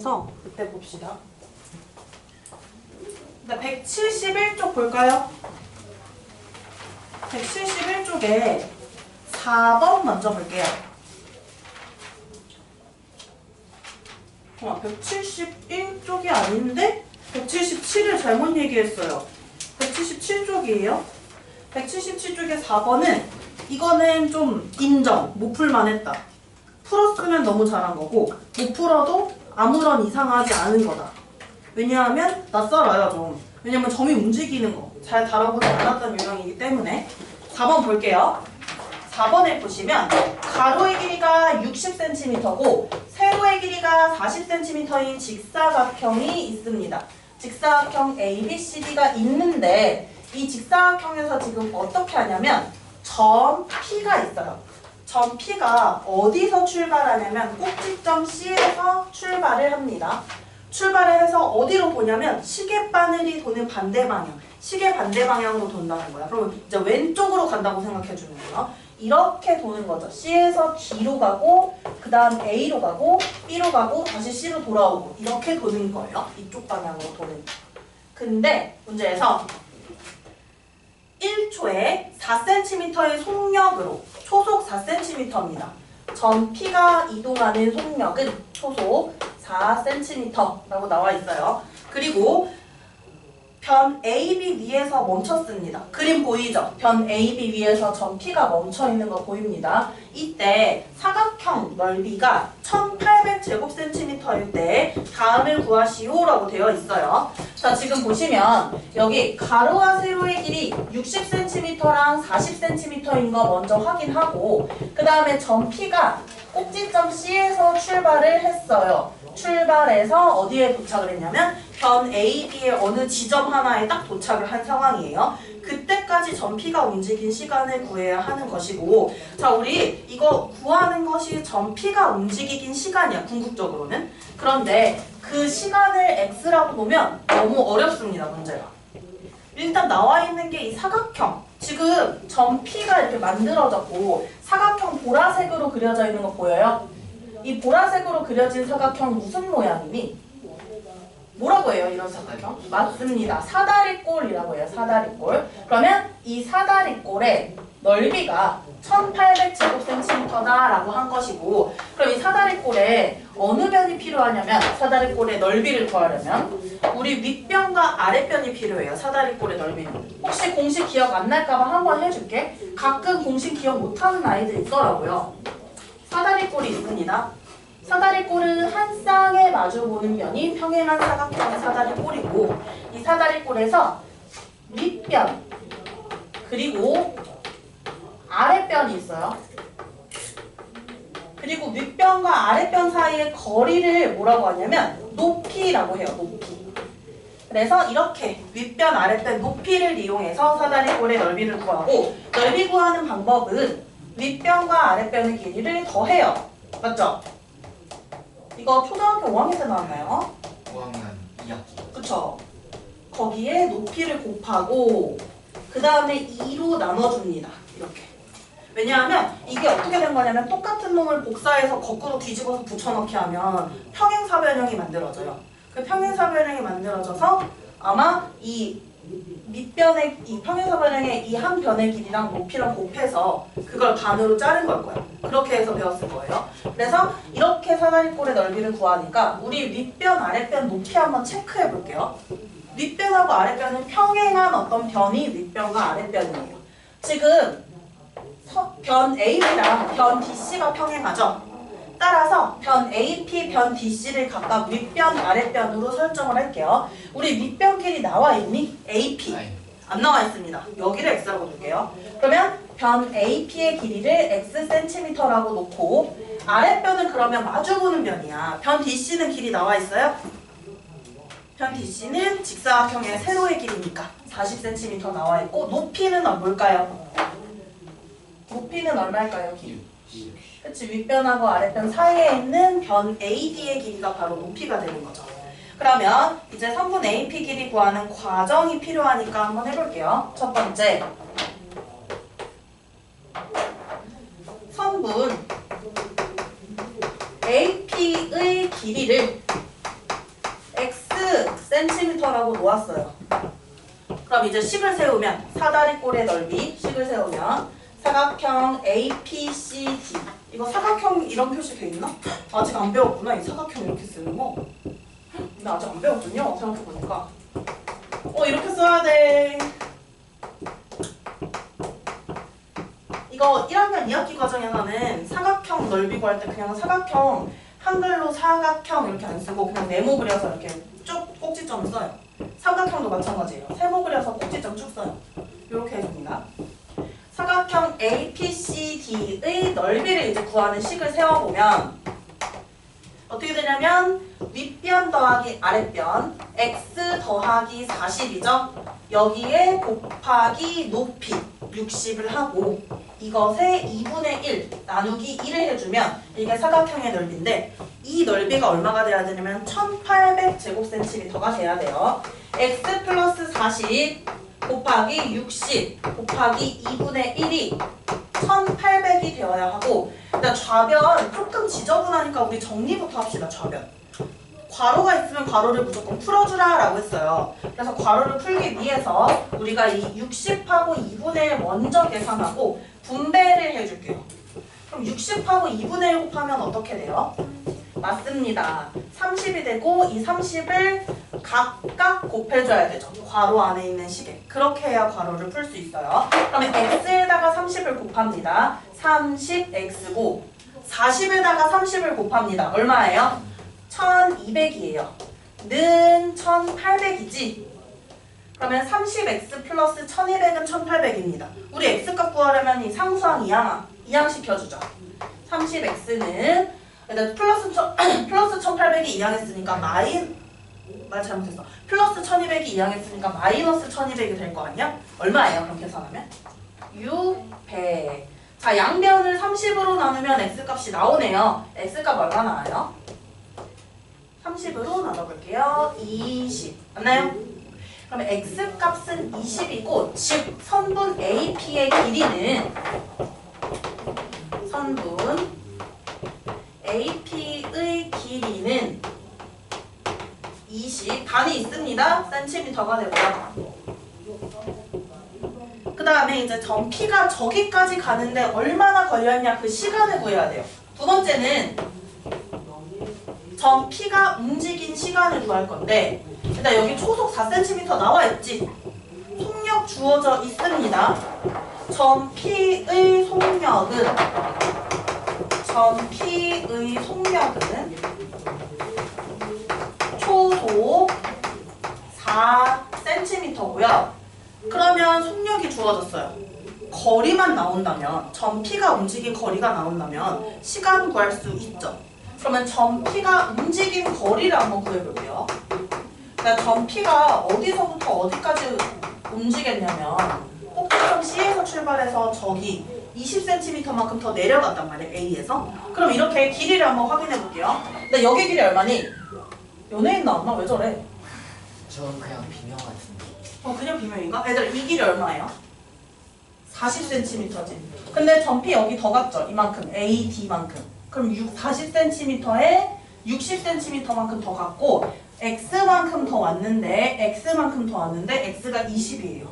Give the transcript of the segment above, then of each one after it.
그래서 그때 봅시다. 171쪽 볼까요? 171쪽에 4번 먼저 볼게요. 171쪽이 아닌데 177을 잘못 얘기했어요. 177쪽이에요. 177쪽의 4번은 이거는 좀 인정, 못 풀만 했다. 풀었으면 너무 잘한 거고 못 풀어도 아무런 이상하지 않은 거다. 왜냐하면 낯설어요 좀. 왜냐면 점이 움직이는 거 잘 다뤄보지 않았던 유형이기 때문에. 4번 볼게요. 4번에 보시면 가로의 길이가 60cm고 세로의 길이가 40cm인 직사각형이 있습니다. 직사각형 ABCD가 있는데 이 직사각형에서 지금 어떻게 하냐면 점 P가 있어요. 점 P가 어디서 출발하냐면 꼭지점 C에서 출발을 합니다. 출발을 해서 어디로 보냐면 시계바늘이 도는 반대 방향, 시계 반대 방향으로 돈다는 거야. 그럼 이제 왼쪽으로 간다고 생각해 주는 거예요. 이렇게 도는 거죠. C에서 D로 가고 그 다음 A로 가고 B로 가고 다시 C로 돌아오고 이렇게 도는 거예요. 이쪽 방향으로 도는. 근데 문제에서 1초에 4cm의 속력으로 초속 4cm입니다. 점 P가 이동하는 속력은 초속 4cm라고 나와 있어요. 그리고 변 AB 위에서 멈췄습니다. 그림 보이죠? 변 AB 위에서 점 P가 멈춰 있는 거 보입니다. 이때 사각형 넓이가 1800제곱cm일 때 다음을 구하시오라고 되어 있어요. 자, 지금 보시면 여기 가로와 세로의 길이 60cm랑 40cm인 거 먼저 확인하고 그 다음에 점 P가 꼭지점 C에서 출발을 했어요. 출발해서 어디에 도착을 했냐면 변 AB의 어느 지점 하나에 딱 도착을 한 상황이에요. 그때까지 점 P가 움직인 시간을 구해야 하는 것이고, 자, 우리 이거 구하는 것이 점 P가 움직이긴 시간이야, 궁극적으로는. 그런데 그 시간을 X라고 보면 너무 어렵습니다, 문제가. 일단 나와 있는 게 이 사각형. 지금 점 P가 이렇게 만들어졌고 사각형 보라색으로 그려져 있는 거 보여요? 이 보라색으로 그려진 사각형 무슨 모양이니? 뭐라고 해요, 이런 사각형? 맞습니다. 사다리꼴이라고 해요, 사다리꼴. 그러면 이 사다리꼴의 넓이가 1800제곱cm다라고 한 것이고, 그럼 이 사다리꼴에 어느 변이 필요하냐면 사다리꼴의 넓이를 구하려면 우리 윗변과 아랫변이 필요해요. 사다리꼴의 넓이는. 혹시 공식 기억 안 날까봐 한번 해줄게. 가끔 공식 기억 못하는 아이들 있더라고요. 사다리꼴이 있습니다. 사다리꼴은 한 쌍에 마주보는 변이 평행한 사각형의 사다리꼴이고, 이 사다리꼴에서 윗변 그리고 아랫변이 있어요. 그리고 윗변과 아랫변 사이의 거리를 뭐라고 하냐면 높이라고 해요. 높이. 그래서 이렇게 윗변 아랫변 높이를 이용해서 사다리꼴의 넓이를 구하고, 넓이 구하는 방법은 윗변과 아랫변의 길이를 더해요. 맞죠? 이거 초등학교 5학년 때 나왔나요? 5학년 2학기. 그쵸? 거기에 높이를 곱하고 그 다음에 2로 나눠줍니다. 이렇게. 왜냐하면 이게 어떻게 된 거냐면 똑같은 놈을 복사해서 거꾸로 뒤집어서 붙여넣기 하면 평행사변형이 만들어져요. 그 평행사변형이 만들어져서 아마 이 밑변의 이 평행사변형의 이 한 변의 길이랑 높이랑 곱해서 그걸 반으로 자른 걸 거예요. 그렇게 해서 배웠을 거예요. 그래서 이렇게 사다리꼴의 넓이를 구하니까 우리 윗변 아랫변 높이 한번 체크해 볼게요. 윗변하고 아랫변은 평행한 어떤 변이 윗변과 아랫변이에요. 지금 변 AB랑 변 DC가 평행하죠. 따라서 변 AP, 변 DC를 각각 윗변, 아랫변으로 설정을 할게요. 우리 윗변 길이 나와 있니? AP. 안 나와 있습니다. 여기를 X라고 둘게요. 그러면 변 AP의 길이를 Xcm라고 놓고 아랫변은 그러면 마주보는 변이야. 변 DC는 길이 나와 있어요? 변 DC는 직사각형의 세로의 길이니까 40cm 나와 있고, 높이는 뭘까요? 높이는 얼마일까요? 길이? 그치, 윗변하고 아랫변 사이에 있는 변 AD의 길이가 바로 높이가 되는 거죠. 그러면 이제 성분 AP 길이 구하는 과정이 필요하니까 한번 해볼게요. 첫 번째, 성분 AP의 길이를 cm라고 놓았어요. 그럼 이제 식을 세우면 사다리꼴의 넓이 식을 세우면 사각형 APCD 이거 사각형 이런 표시 돼 있나? 아직 안 배웠구나. 이 사각형 이렇게 쓰는 거. 나 아직 안 배웠군요. 생각해보니까. 이렇게 써야 돼. 이거 1학년 2학기 과정에서는 사각형 넓이 구할 때 그냥 사각형 한글로 사각형 이렇게 안 쓰고 그냥 네모 그려서 이렇게 쭉 꼭지점을 써요. 삼각형도 마찬가지예요. 세모 그려서 꼭지점 쭉 써요. 이렇게 해줍니다. 사각형 APCD의 넓이를 이제 구하는 식을 세워보면 어떻게 되냐면 윗변 더하기 아랫변 x 더하기 40이죠. 여기에 곱하기 높이 60을 하고 이것에 2분의 1 나누기 1을 해주면 이게 사각형의 넓이인데 이 넓이가 얼마가 돼야 되냐면 1800제곱센티미터가 돼야 돼요. x 플러스 40 곱하기 60 곱하기 2분의 1이 1800이 되어야 하고 일단 좌변 조금 지저분하니까 우리 정리부터 합시다. 좌변 괄호가 있으면 괄호를 무조건 풀어주라 라고 했어요. 그래서 괄호를 풀기 위해서 우리가 이 60하고 2분의 1 먼저 계산하고 분배를 해줄게요. 그럼 60하고 2분의 1 곱하면 어떻게 돼요? 맞습니다. 30이 되고 이 30을 각각 곱해줘야 되죠. 괄호 안에 있는 식에. 그렇게 해야 괄호를 풀 수 있어요. 그러면 x에다가 30을 곱합니다. 30x고 40에다가 30을 곱합니다. 얼마예요? 1200이에요. 는 1800이지? 그러면 30x 플러스 1200은 1800입니다. 우리 x값 구하려면 이 상수항 이항시켜주죠. 30x는 일단 플러스 1800이 이항했으니까 말 잘못했어. 플러스 1200이 이항했으니까 마이너스 1200이 될 거 아니야? 얼마예요? 그럼 계산하면? 600. 자, 양변을 30으로 나누면 x값이 나오네요. x값 얼마 나와요? 30으로 나눠볼게요. 20. 맞나요? 그러면 x값은 20이고 즉 선분 AP의 길이는 선분 AP의 길이는 20 단위 있습니다. 센티미터가 되고요. 그 다음에 이제 점 P가 저기까지 가는데 얼마나 걸렸냐 그 시간을 구해야 돼요. 두 번째는 점 P가 움직인 시간을 구할 건데 일단 여기 초속 4cm 나와 있지? 속력 주어져 있습니다. 점 P의 속력은 초속 4cm고요. 그러면 속력이 주어졌어요. 거리만 나온다면 점 P가 움직인 거리가 나온다면 시간 구할 수 있죠. 그러면 점 P가 움직인 거리를 한번 구해볼게요. 그러니까 점 P가 어디서부터 어디까지 움직였냐면 꼭지점 C에서 출발해서 저기 20cm만큼 더 내려갔단 말이에요. A에서. 그럼 이렇게 길이를 한번 확인해 볼게요. 근데 여기 길이 얼마니? 연예인 나왔나? 왜 저래? 저는 그냥 비명 같은데. 그냥 비명인가? 얘들아 이 길이 얼마예요? 40cm지. 근데 점 P 여기 더 갔죠? 이만큼 AD만큼. 그럼 40cm에 60cm만큼 더 갔고 X만큼 더 왔는데 X가 20이에요.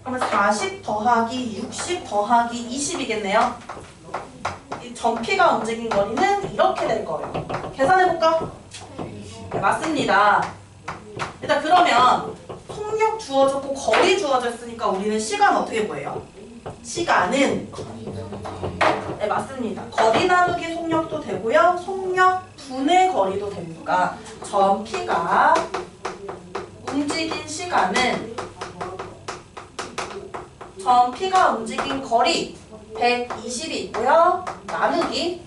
그러면 40 더하기 60 더하기 20이겠네요. 이 점 P가 움직인 거리는 이렇게 될 거예요. 계산해볼까? 네, 맞습니다. 일단 그러면 속력 주어졌고 거리 주어졌으니까 우리는 시간 어떻게 구해요? 시간은 네 맞습니다. 거리 나누기 속력도 되고요. 속력 분의 거리도 됩니다. 점 P가 움직인 시간은 점 P가 움직인 거리 120이 있고요. 나누기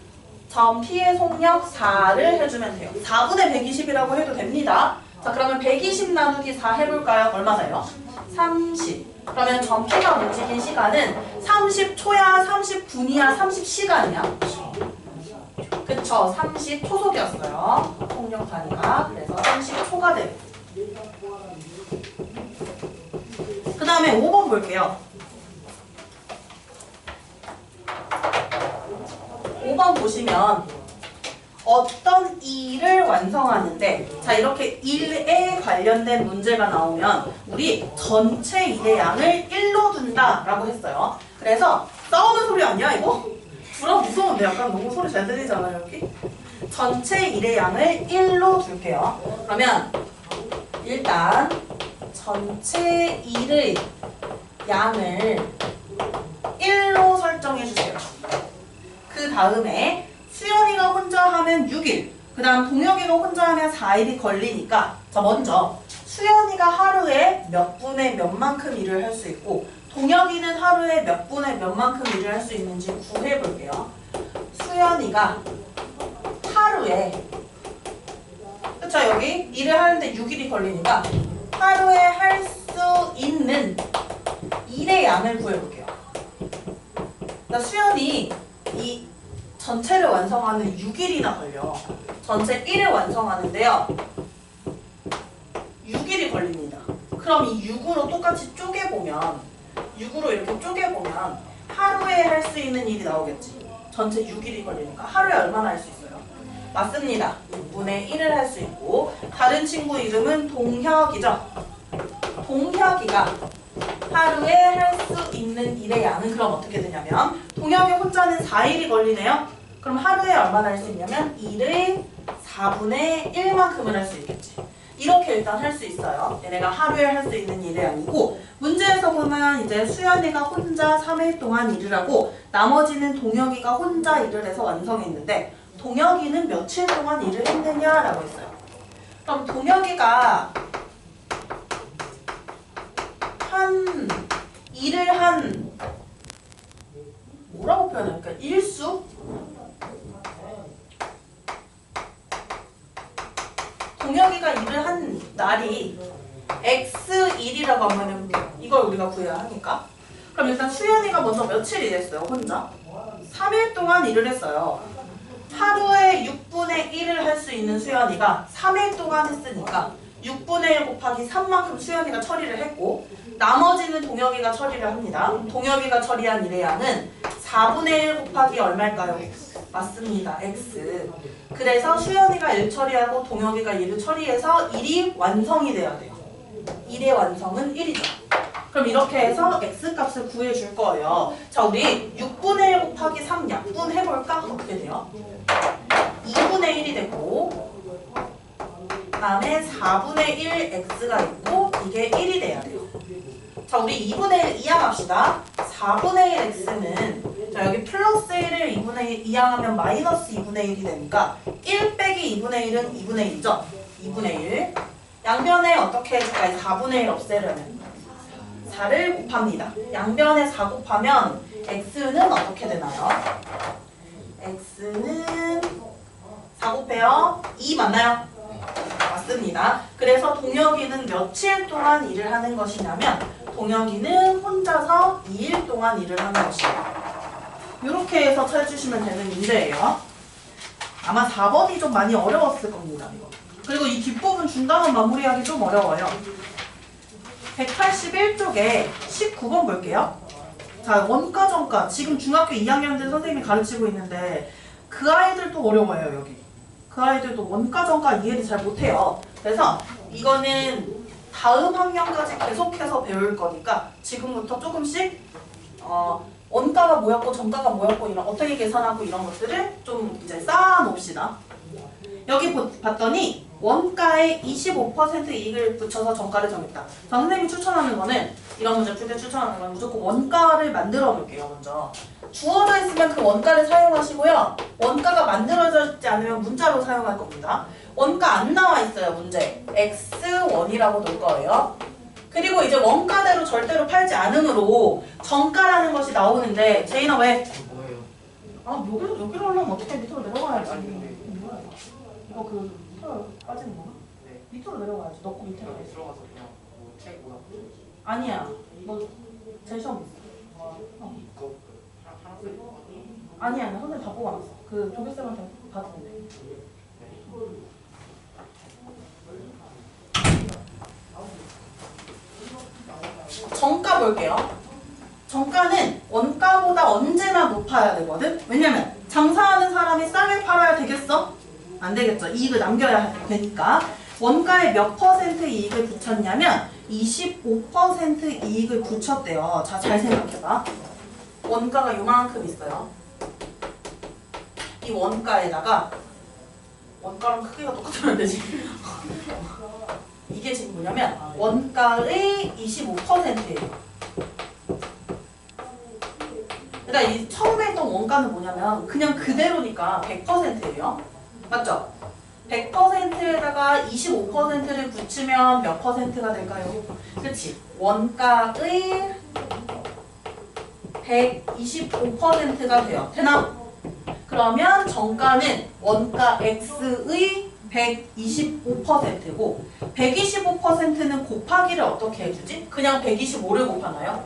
점 P의 속력 4를 해주면 돼요. 4분의 120이라고 해도 됩니다. 자 그러면 120 나누기 4 해볼까요? 얼마 나요? 30. 그러면 점 P가 움직인 시간은 30초야, 30분이야, 30시간이야? 그쵸, 30초속이었어요. 속력 단위가. 그래서 30초가 돼요. 그 다음에 5번 볼게요. 5번 보시면 어떤 일을 완성하는데 자 이렇게 일에 관련된 문제가 나오면 우리 전체 일의 양을 1로 둔다라고 했어요. 그래서 싸우는 소리 아니야 이거? 불안 무서운데 약간 너무 소리 잘 들리잖아요 여기? 전체 일의 양을 1로 둘게요. 그러면 일단 전체 일의 양을 1로 설정해 주세요. 그 다음에 수연이가 혼자 하면 6일, 그 다음 동혁이가 혼자 하면 4일이 걸리니까 자 먼저 수연이가 하루에 몇 분의 몇만큼 일을 할 수 있고 동혁이는 하루에 몇 분의 몇만큼 일을 할 수 있는지 구해볼게요. 수연이가 하루에 그쵸 여기 일을 하는데 6일이 걸리니까 하루에 할 수 있는 일의 양을 구해볼게요. 나 수연이 이 전체를 완성하는 6일이나 걸려. 전체 1을 완성하는데요. 6일이 걸립니다. 그럼 이 6으로 똑같이 쪼개보면 6으로 이렇게 쪼개보면 하루에 할 수 있는 일이 나오겠지. 전체 6일이 걸리니까 하루에 얼마나 할 수 있어요? 맞습니다. 6분의 1을 할 수 있고 다른 친구 이름은 동혁이죠. 동혁이가 하루에 할 수 있는 일의 양은 그럼 어떻게 되냐면 동혁이 혼자는 4일이 걸리네요. 그럼 하루에 얼마나 할 수 있냐면 1의 4분의 1만큼을 할 수 있겠지. 이렇게 일단 할 수 있어요. 얘네가 하루에 할 수 있는 일의 양이고 문제에서 보면 이제 수연이가 혼자 3일 동안 일을 하고 나머지는 동혁이가 혼자 일을 해서 완성했는데 동혁이는 며칠 동안 일을 했느냐라고 했어요. 그럼 동혁이가 일을 한 뭐라고 표현할까? 일수? 동혁이가 일을 한 날이 X일이라고 하면은 이걸 우리가 구해야 하니까 그럼 일단 수연이가 먼저 며칠 일했어요? 혼자? 3일 동안 일을 했어요. 하루에 6분의 1을 할 수 있는 수연이가 3일 동안 했으니까 6분의 1 곱하기 3만큼 수연이가 처리를 했고 나머지는 동혁이가 처리를 합니다. 동혁이가 처리한 일의 양은 4분의 1 곱하기 얼마일까요? 맞습니다. X. 그래서 수연이가 1 처리하고 동혁이가 1을 처리해서 일이 완성이 돼야 돼요. 일의 완성은 1이죠. 그럼 이렇게 해서 X값을 구해줄 거예요. 자, 우리 6분의 1 곱하기 3 약분해볼까? 어떻게 돼요? 2분의 1이 되고 그 다음에 4분의 1 X가 있고 이게 1이 돼야 돼요. 자, 우리 2분의 1 이항합시다. 4분의 1 X는 자 여기 플러스 1을 2분의 1 이항하면 마이너스 2분의 1이 되니까 1 빼기 2분의 1은 2분의 1이죠. 2분의 1 양변에 어떻게 해줄까요? 4분의 1 없애려면 4를 곱합니다. 양변에 4 곱하면 X는 어떻게 되나요? X는 4 곱해요. 2 맞나요? 맞습니다. 그래서 동혁이는 며칠 동안 일을 하는 것이냐면 동혁이는 혼자서 2일 동안 일을 하는 것이에요. 이렇게 해서 찾으시면 되는 문제예요. 아마 4번이 좀 많이 어려웠을 겁니다. 이거. 그리고 이 뒷부분 중단원 마무리하기 좀 어려워요. 181쪽에 19번 볼게요. 자, 원가 정가. 지금 중학교 2학년 된 선생님이 가르치고 있는데 그 아이들도 어려워요, 여기. 그 아이들도 원가 정가 이해를 잘 못해요. 그래서 이거는 다음 학년까지 계속해서 배울 거니까 지금부터 조금씩 원가가 뭐였고 정가가 뭐였고 이런 어떻게 계산하고 이런 것들을 좀 이제 쌓아 놓읍시다. 여기 봤더니 원가에 25% 이익을 붙여서 정가를 정했다. 자, 선생님이 추천하는 거는 이런 문제 풀 때 추천하는 건 무조건 원가를 만들어 볼게요. 먼저 주어져 있으면 그 원가를 사용하시고요. 원가가 만들어지지 않으면 문자로 사용할 겁니다. 원가 안 나와 있어요. 문제 X1이라고 놓을 거예요. 그리고 이제 원가대로 절대로 팔지 않으므로 정가라는 것이 나오는데 제인아 왜? 뭐예요? 아 여기로 올라오면 어떻게 밑으로 내려가야지. 이거 그 밑으로 빠지는 거야? 네. 밑으로 내려가야지. 넣고 밑으로 내려. 들어가서 그냥 뭐 책 뭐야? 아니야. 너 제시험 있어. 이거 파란색 거 아니야. 선생님 다 뽑아놨어. 그 조교쌤한테 받았는데. 정가 볼게요. 정가는 원가보다 언제나 높아야 되거든. 왜냐면 장사하는 사람이 싸게 팔아야 되겠어? 안 되겠죠. 이익을 남겨야 되니까. 원가에 몇 퍼센트 이익을 붙였냐면 25% 이익을 붙였대요. 자, 잘 생각해봐. 원가가 요만큼 있어요. 이 원가에다가 원가랑 크기가 똑같으면 되지. 이게 지금 뭐냐면 원가의 25%예요. 그러니까 이 처음에 했던 원가는 뭐냐면 그냥 그대로니까 100%예요. 맞죠? 100%에다가 25%를 붙이면 몇 퍼센트가 될까요? 그치? 원가의 125%가 돼요. 되나? 그러면 정가는 원가 X의 125%고 125%는 곱하기를 어떻게 해주지? 그냥 125를 곱하나요?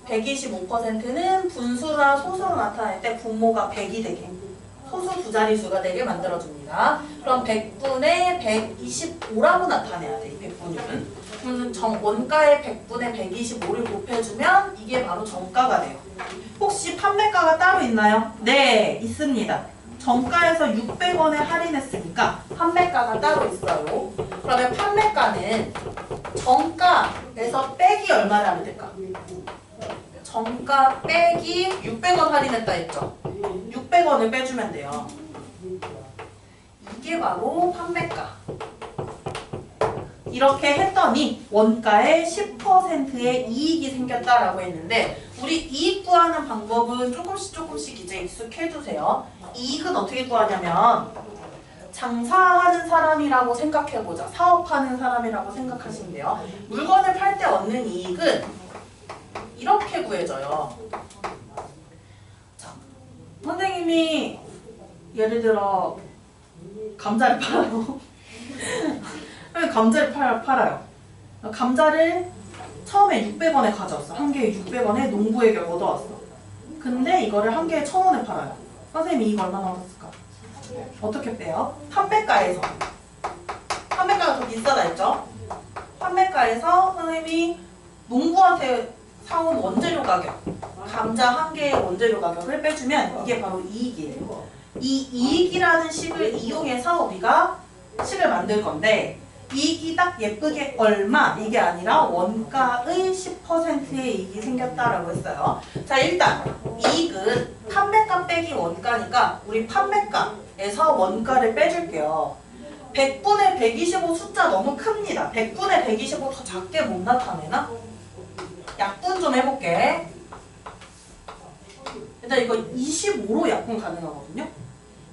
125%는 분수나 소수로 나타낼 때 분모가 100이 되게 소수 두 자릿수가 되게 만들어줍니다. 그럼 100분의 125라고 나타내야 돼. 이 100분율은. 그러면 원가의 100분의 125를 곱해주면 이게 바로 정가가 돼요. 혹시 판매가가 따로 있나요? 네, 있습니다. 정가에서 600원에 할인했으니까 판매가가 따로 있어요. 그러면 판매가는 정가에서 빼기 얼마를 하면 될까? 정가 빼기 600원 할인했다 했죠? 600원을 빼주면 돼요. 이게 바로 판매가. 이렇게 했더니 원가의 10%의 이익이 생겼다라고 했는데 우리 이익 구하는 방법은 조금씩 이제 익숙해두세요. 이익은 어떻게 구하냐면 장사하는 사람이라고 생각해보자. 사업하는 사람이라고 생각하시면 돼요. 물건을 팔 때 얻는 이익은 이렇게 구해져요. 자, 선생님이 예를 들어 감자를 팔아요. 감자를 팔아요. 감자를 처음에 600원에 가져왔어. 한 개에 600원에 농부에게 얻어왔어. 근데 이거를 한 개에 1000원에 팔아요. 선생님이 이거 얼마나 얻었을까? 어떻게 빼요? 판매가에서. 판매가가 더 비싸다 했죠? 판매가에서 선생님이 농부한테 사온 원재료 가격, 감자 한 개의 원재료 가격을 빼주면 이게 바로 이익이에요. 이 이익이라는 식을 이용해서 우리가 식을 만들 건데 이익이 딱 예쁘게 얼마 이게 아니라 원가의 10%의 이익이 생겼다라고 했어요. 자, 일단 이익은 판매가 빼기 원가니까 우리 판매가에서 원가를 빼줄게요. 100분의 125 숫자 너무 큽니다. 100분의 125 더 작게 못 나타내나? 약분 좀 해볼게. 일단 이거 25로 약분 가능하거든요.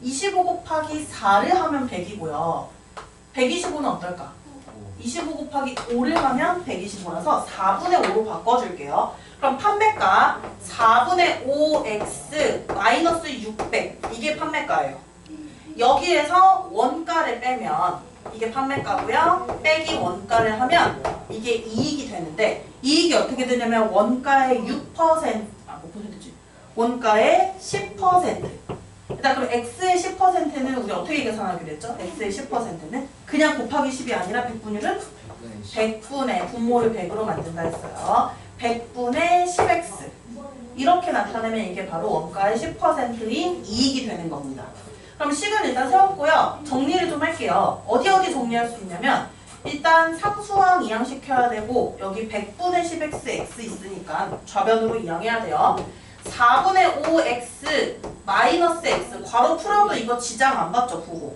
25 곱하기 4를 하면 100이고요. 125는 어떨까? 25 곱하기 5를 하면 125라서 4분의 5로 바꿔줄게요. 그럼 판매가 4분의 5x 마이너스 600 이게 판매가예요. 여기에서 원가를 빼면 이게 판매가고요. 빼기 원가를 하면 이게 이익이 되는데 이익이 어떻게 되냐면 원가의 6%, 몇 퍼센트지? 원가의 10%. 일단 그럼 x의 10%는 우리 어떻게 계산하기로 했죠? x의 10%는 그냥 곱하기 10이 아니라 100분율은 100분의 분모를 100으로 만든다 했어요. 100분의 10x 이렇게 나타내면 이게 바로 원가의 10%인 이익이 되는 겁니다. 그럼 식은 일단 세웠고요. 정리를 좀 할게요. 어디 정리할 수 있냐면 일단 상수항 이항시켜야 되고 여기 100분의 10x x 있으니까 좌변으로 이항해야 돼요. 4분의 5x 마이너스 x 괄호 풀어도 이거 지장 안 받죠, 부호.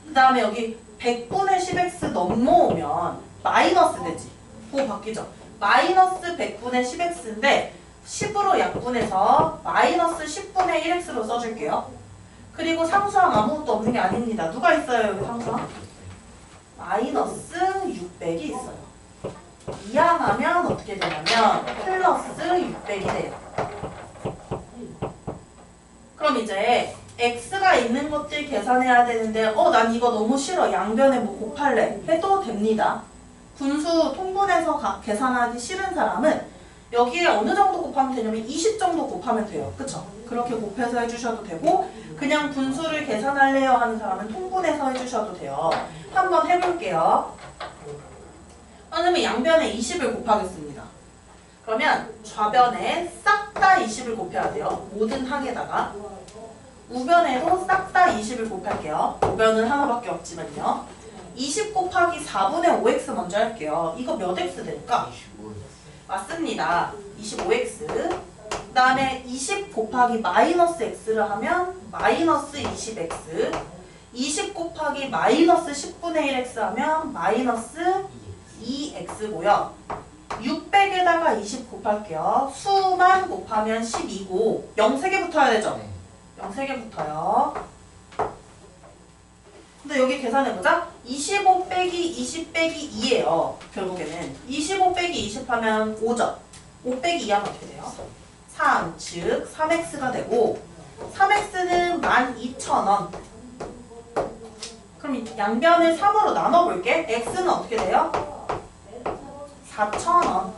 그 다음에 여기 100분의 10x 넘어오면 마이너스 되지. 부호 바뀌죠. 마이너스 100분의 10x인데 10으로 약분해서 마이너스 10분의 1x로 써줄게요. 그리고 상수항 아무것도 없는 게 아닙니다. 누가 있어요, 여기 상수항? 마이너스 600이 있어요. 이항하면 어떻게 되냐면 플러스 600이 돼요. 그럼 이제 x가 있는 것들 계산해야 되는데 난 이거 너무 싫어. 양변에 뭐 곱할래. 해도 됩니다. 분수 통분해서 계산하기 싫은 사람은 여기에 어느 정도 곱하면 되냐면 20 정도 곱하면 돼요. 그쵸? 그렇게 곱해서 해주셔도 되고 그냥 분수를 계산할래요 하는 사람은 통분해서 해주셔도 돼요. 한번 해볼게요. 선생님은 양변에 20을 곱하겠습니다. 그러면 좌변에 싹 다 20을 곱해야 돼요. 모든 항에다가. 우변에도 싹 다 20을 곱할게요. 우변은 하나밖에 없지만요. 20 곱하기 4분의 5x 먼저 할게요. 이거 몇 x 될까? 25. 맞습니다. 25x. 그 다음에 20 곱하기 마이너스 x를 하면 마이너스 20x. 20 곱하기 마이너스 10분의 1x 하면 마이너스 2x고요. 600에다가 20 곱할게요. 수만 곱하면 12고 0 3개 붙어야 되죠? 네. 0 3개 붙어요. 근데 여기 계산해보자. 25 빼기 20 빼기 2예요. 결국에는 25 빼기 20 하면 5죠. 5 빼기 2 하면 어떻게 돼요? 3, 즉 3x가 되고 3x는 12,000원. 그럼 양변을 3으로 나눠볼게. x는 어떻게 돼요? 4,000원.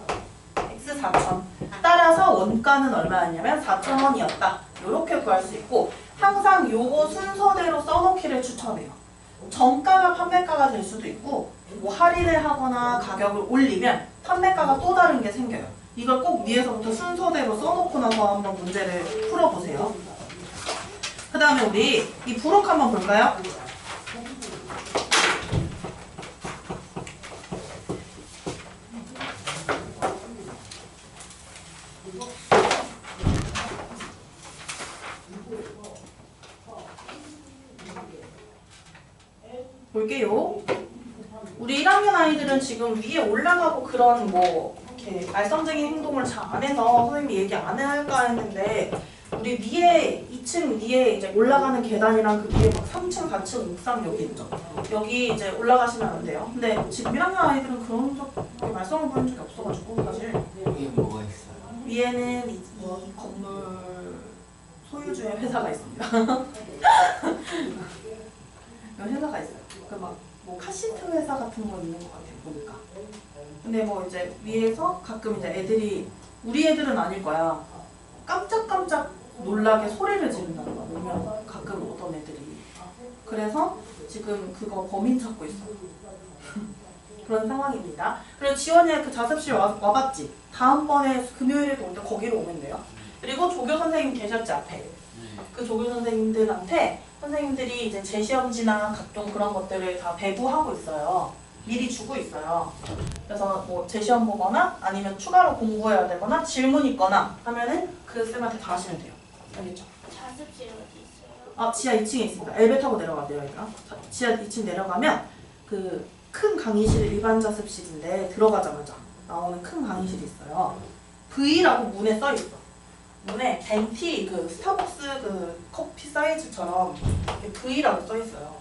x 4,000. 따라서 원가는 얼마였냐면 4,000원이었다. 이렇게 구할 수 있고 항상 요거 순서대로 써놓기를 추천해요. 정가가 판매가가 될 수도 있고 뭐 할인을 하거나 가격을 올리면 판매가가 또 다른 게 생겨요. 이걸 꼭 위에서부터 순서대로 써놓고 나서 한번 문제를 풀어보세요. 그 다음에 우리 이 부록 한번 볼까요? 볼게요. 우리 1학년 아이들은 지금 위에 올라가고 그런 뭐 이렇게 말썽쟁이 행동을 잘 안 해서 선생님이 얘기 안 할까 했는데 우리 위에 2층 위에 이제 올라가는 계단이랑 그 위에 막 3층, 4층 옥상 여기 있죠. 여기 이제 올라가시면 안 돼요. 근데 지금 1학년 아이들은 그런 적 말썽을 부린 적이 없어가지고 사실 위에 뭐가 있어요? 위에는 이 건물 소유주의 회사가 있습니다. 회사가 있어요. 그 막 뭐 카시트 회사 같은 거 있는 것 같아요 보니까. 근데 뭐 이제 위에서 가끔 이제 애들이 우리 애들은 아닐 거야. 깜짝깜짝 놀라게 소리를 지른다는 거야. 왜냐면 가끔 어떤 애들이. 그래서 지금 그거 범인 찾고 있어. 그런 상황입니다. 그리고 지원이가 그 자습실 와봤지? 다음번에 금요일에도 올 때 거기로 오면 돼요. 그리고 조교 선생님 계셨지 앞에. 그 조교 선생님들한테 선생님들이 이제 재시험지나 각종 그런 것들을 다 배부하고 있어요. 미리 주고 있어요. 그래서 뭐 재시험 보거나 아니면 추가로 공부해야 되거나 질문 있거나 하면은 그 쌤한테 다 하시면 돼요. 알겠죠? 자습실 어디 있어요? 아 지하 2층에 있습니다. 엘베 타고 내려가면 돼요, 얘들아. 지하 2층 내려가면 그 큰 강의실 일반 자습실인데 들어가자마자 나오는 큰 강의실이 있어요. V라고 문에 써 있어. 문에 벤티 그 스타벅스 그 커피 사이즈처럼 V라고 써 있어요.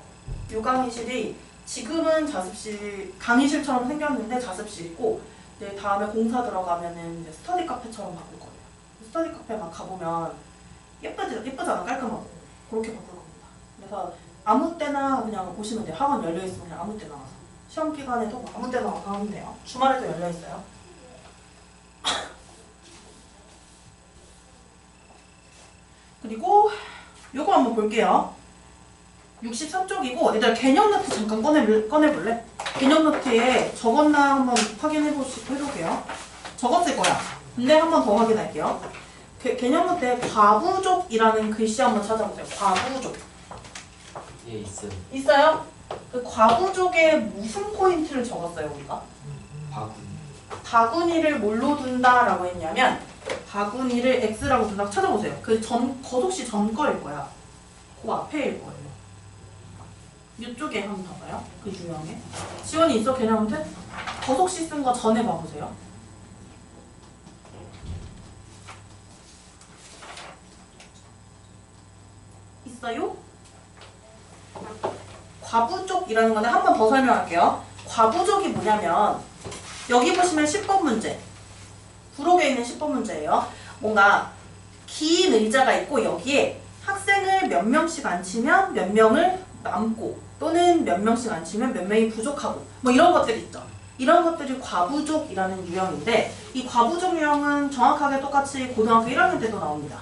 요 강의실이 지금은 자습실 강의실처럼 생겼는데 자습실이고 이제 다음에 공사 들어가면은 이제 스터디 카페처럼 바꿀 거예요. 스터디 카페 막 가보면 예쁘잖아 깔끔하고 그렇게 바꿀 겁니다. 그래서 아무 때나 그냥 보시면 돼요. 학원 열려 있으면 그냥 아무 때나 와서 시험 기간에도 아무 때나 와서 하면 돼요. 주말에도 열려 있어요. 그리고 요거 한번 볼게요. 63쪽이고 얘들아 개념 노트 잠깐 꺼내볼래? 개념 노트에 적었나 한번 확인해볼게요. 적었을 거야. 근데 한번 더 확인할게요. 개념 노트에 과부족이라는 글씨 한번 찾아보세요. 과부족. 예, 있어요. 있어요? 그 과부족에 무슨 포인트를 적었어요 우리가? 바구. 바구니를 뭘로 둔다라고 했냐면 바구니를 X라고 둔다. 찾아보세요. 그 거속시 전 거일 거야. 그 앞에일 거예요. 이쪽에 한번 봐봐요. 그 유형에. 지원이 있어 개념한테? 거속시 쓴 거 전에 봐보세요. 있어요? 과부족이라는 건데 한 번 더 설명할게요. 과부족이 뭐냐면 여기 보시면 10번 문제. 부록에 있는 10번 문제예요. 뭔가 긴 의자가 있고 여기에 학생을 몇 명씩 앉히면 몇 명을 남고 또는 몇 명씩 앉히면 몇 명이 부족하고 뭐 이런 것들이 있죠. 이런 것들이 과부족이라는 유형인데 이 과부족 유형은 정확하게 똑같이 고등학교 1학년 때도 나옵니다.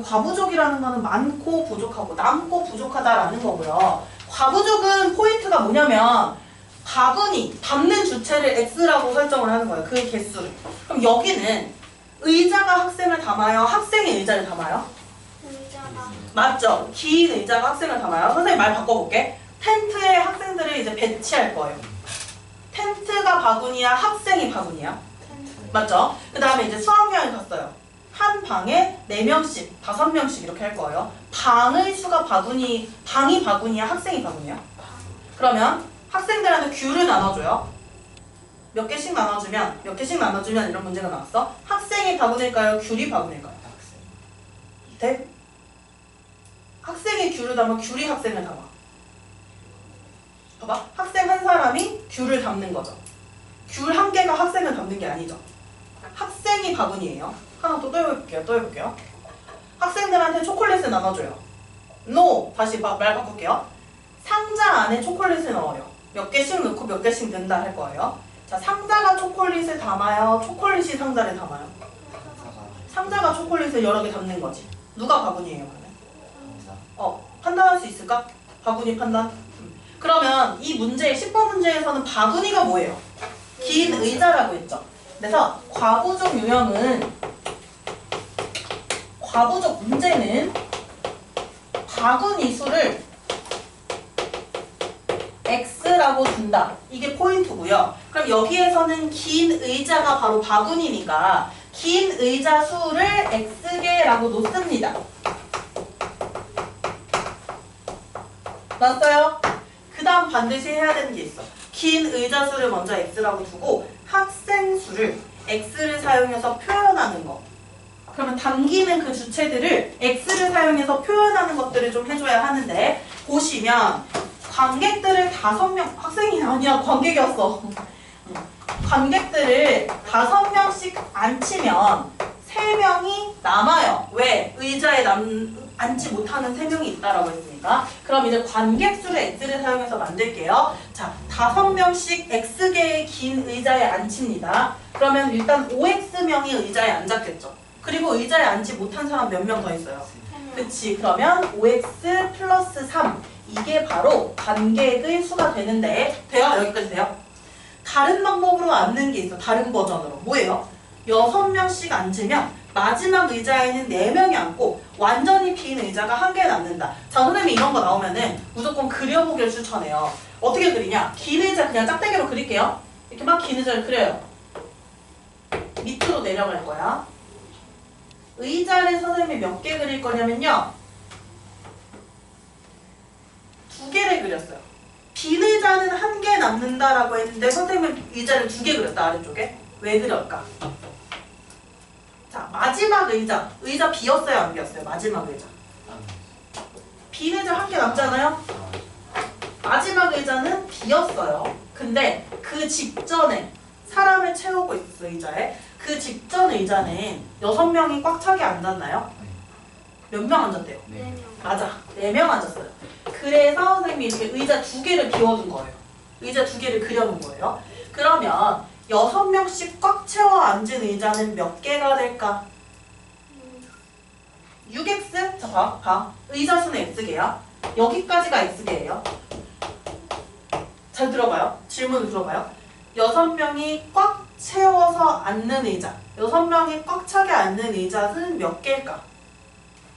과부족이라는 거는 많고 부족하고 남고 부족하다라는 거고요. 과부족은 포인트가 뭐냐면 바구니, 담는 주체를 X라고 설정을 하는 거예요. 그 개수를. 그럼 여기는 의자가 학생을 담아요? 학생이 의자를 담아요? 의자가 맞죠? 긴 의자가 학생을 담아요. 선생님 말 바꿔볼게. 텐트에 학생들을 이제 배치할 거예요. 텐트가 바구니야, 학생이 바구니야? 맞죠? 그 다음에 이제 수학여행 갔어요. 한 방에 4명씩, 5명씩 이렇게 할 거예요. 방의 수가 방이 바구니야, 학생이 바구니야? 그러면 학생들한테 귤을 나눠줘요. 몇 개씩 나눠주면 이런 문제가 나왔어. 학생이 바구니일까요? 귤이 바구니일까요? 학생. 돼? 학생이 귤을 담아, 귤이 학생을 담아. 봐봐. 학생 한 사람이 귤을 담는 거죠. 귤 한 개가 학생을 담는 게 아니죠. 학생이 바구니예요. 하나 또 해볼게요. 학생들한테 초콜릿을 나눠줘요. No! 다시 말 바꿀게요. 상자 안에 초콜릿을 넣어요. 몇 개씩 넣고 몇 개씩 넣는다 할 거예요. 자, 상자가 초콜릿을 담아요? 초콜릿이 상자를 담아요? 상자가 초콜릿을 여러 개 담는 거지. 누가 바구니예요, 그러면? 판단할 수 있을까? 바구니 판단? 그러면 이 문제, 10번 문제에서는 바구니가 뭐예요? 긴 의자라고 했죠. 그래서 과부족 문제는 바구니 수를 X라고 준다. 이게 포인트고요. 그럼 여기에서는 긴 의자가 바로 바구니니까 긴 의자 수를 X개라고 놓습니다. 맞어요? 그 다음 반드시 해야 되는 게 있어. 긴 의자 수를 먼저 X라고 두고 학생 수를 X를 사용해서 표현하는 거. 그러면 당기는 그 주체들을 X를 사용해서 표현하는 것들을 좀 해줘야 하는데, 보시면 관객들을 5명, 학생이 아니야, 관객이었어. 관객들을 5명씩 앉히면 3명이 남아요. 왜? 의자에 앉지 못하는 3명이 있다라고 했으니까. 그럼 이제 관객 수를 X를 사용해서 만들게요. 자, 5명씩 X개의 긴 의자에 앉힙니다. 그러면 일단 5X명이 의자에 앉았겠죠. 그리고 의자에 앉지 못한 사람 몇 명 더 있어요? 그치. 그러면 5X 플러스 3. 이게 바로 관객의 수가 되는데, 돼요? 여기까지 돼요? 다른 방법으로 앉는 게 있어. 다른 버전으로. 뭐예요? 6명씩 앉으면 마지막 의자에는 4명이 앉고 완전히 빈 의자가 1개 남는다. 자, 선생님이 이런 거 나오면은 무조건 그려보기를 추천해요. 어떻게 그리냐? 긴 의자 그냥 짝대기로 그릴게요. 이렇게 막 긴 의자를 그려요. 밑으로 내려갈 거야. 의자를 선생님이 몇 개 그릴 거냐면요. 2개를 그렸어요. 빈 의자는 1개 남는다라고 했는데 선생님은 의자를 2개 그렸다, 아래쪽에. 왜 그럴까? 자, 마지막 의자. 의자 비었어요, 안 비었어요? 마지막 의자. 빈 의자 1개 남잖아요? 마지막 의자는 비었어요. 근데 그 직전에 사람을 채우고 있었어, 의자에. 그 직전 의자는 6명이 꽉 차게 앉았나요? 몇 명 앉았대요? 네. 맞아. 4명 앉았어요. 그래서 선생님이 이렇게 의자 2개를 비워둔 거예요. 의자 2개를 그려놓은 거예요. 그러면 6명씩 꽉 채워 앉은 의자는 몇 개가 될까? 6x? 자, 봐. 의자 수는 x개야. 여기까지가 x개예요. 잘 들어봐요. 질문을 들어봐요. 6명이 꽉 채워서 앉는 의자. 6명이 꽉 차게 앉는 의자는 몇 개일까?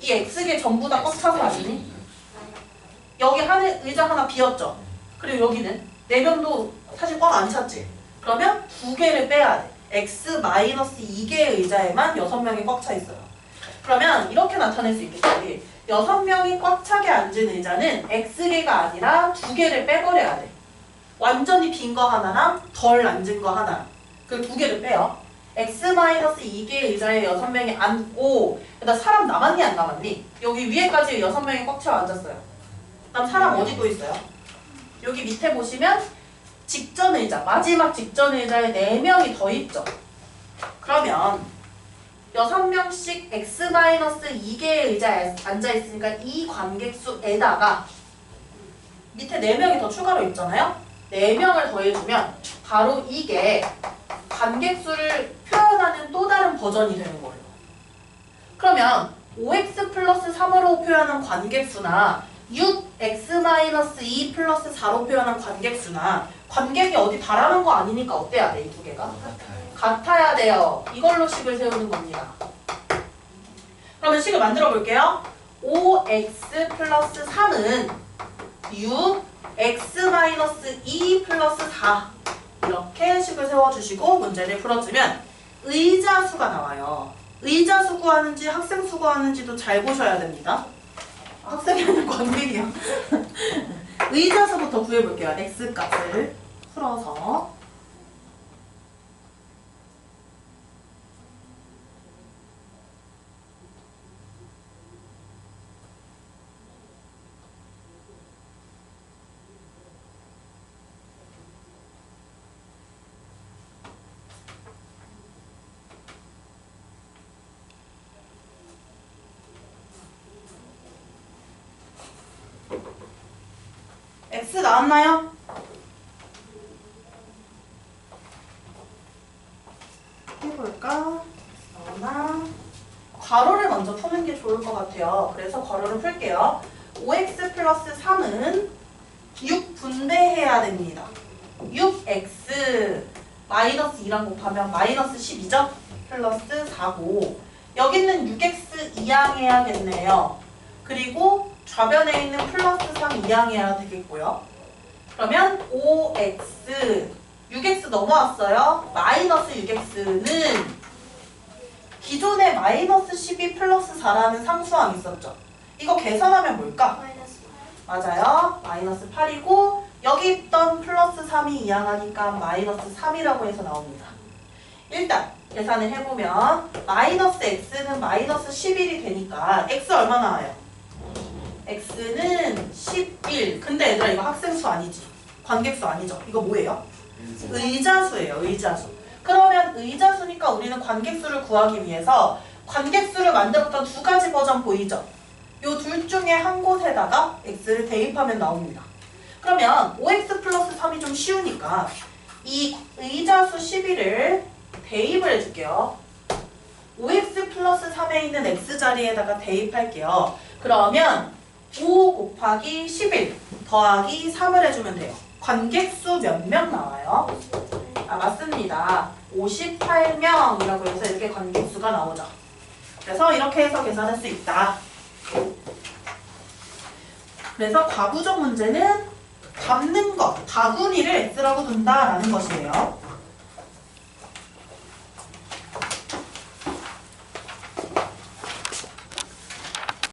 이 x개 전부 다 꽉 차서 앉니? 여기 의자 하나 비었죠? 그리고 여기는 4명도 사실 꽉 안 찼지? 그러면 2개를 빼야 돼. x-2개의 의자에만 6명이 꽉 차 있어요. 그러면 이렇게 나타낼 수 있겠지. 6명이 꽉 차게 앉은 의자는 x개가 아니라 2개를 빼버려야 돼. 완전히 빈 거 하나랑 덜 앉은 거 하나랑. 그 2개를 빼요. x-2개의 의자에 6명이 앉고, 그다음 사람 남았니 안 남았니? 여기 위에까지 6명이 꽉 채워 앉았어요. 그다음 사람 어디 또 있어요? 여기 밑에 보시면 직전 의자, 마지막 직전 의자에 4명이 더 있죠. 그러면 6명씩 x-2개의 의자에 앉아있으니까 이 관객수에다가 밑에 4명이 더 추가로 있잖아요. 4명을 더해주면 바로 이게 관객수를 표현하는 또 다른 버전이 되는 거예요. 그러면 5x 플러스 3으로 표현한 관객수나 6x-2 플러스 4로 표현한 관객수나 관객이 어디 달하는 거 아니니까 어때야 돼, 이 2개가? 같아야 돼요. 이걸로 식을 세우는 겁니다. 그러면 식을 만들어 볼게요. 5x 플러스 3은 6 x-2 플러스 4 이렇게 식을 세워주시고 문제를 풀어주면 의자수가 나와요. 의자수 구하는지 학생수 구하는지도 잘 보셔야 됩니다. 학생이 아니고 관객이야. 의자수부터 구해볼게요. x값을 풀어서 x 나왔나요? 해볼까? 나오나? 괄호를 먼저 푸는 게 좋을 것 같아요. 그래서 괄호를 풀게요. 5x 플러스 3은 6분배해야 됩니다. 6x 마이너스 2랑 곱하면 마이너스 12죠? 플러스 4고 여기는 6x 이항해야겠네요. 그리고 좌변에 있는 플러스 3 이항해야 되겠고요. 그러면 5x 6x 넘어왔어요. 마이너스 6x는 기존에 마이너스 12 플러스 4라는 상수항 있었죠. 이거 계산하면 뭘까? 마이너스 맞아요. 마이너스 8이고 여기 있던 플러스 3이 이항하니까 마이너스 3이라고 해서 나옵니다. 일단 계산을 해보면 마이너스 x는 마이너스 11이 되니까 x 얼마 나와요? x는 11. 근데 얘들아 이거 학생수 아니지? 관객수 아니죠? 이거 뭐예요? 의자수예요. 의자수. 그러면 의자수니까 우리는 관객수를 구하기 위해서 관객수를 만들었던 두 가지 버전 보이죠? 요 둘 중에 한 곳에다가 x를 대입하면 나옵니다. 그러면 5x 플러스 3이 좀 쉬우니까 이 의자수 11을 대입을 해줄게요. 5x 플러스 3에 있는 x 자리에다가 대입할게요. 그러면 5 곱하기 11 더하기 3을 해주면 돼요. 관객수 몇 명 나와요? 아 맞습니다. 58명이라고 해서 이렇게 관객수가 나오죠. 그래서 이렇게 해서 계산할 수 있다. 그래서 과부적 문제는 담는 것, 바구니를 x라고 둔다라는 것이에요.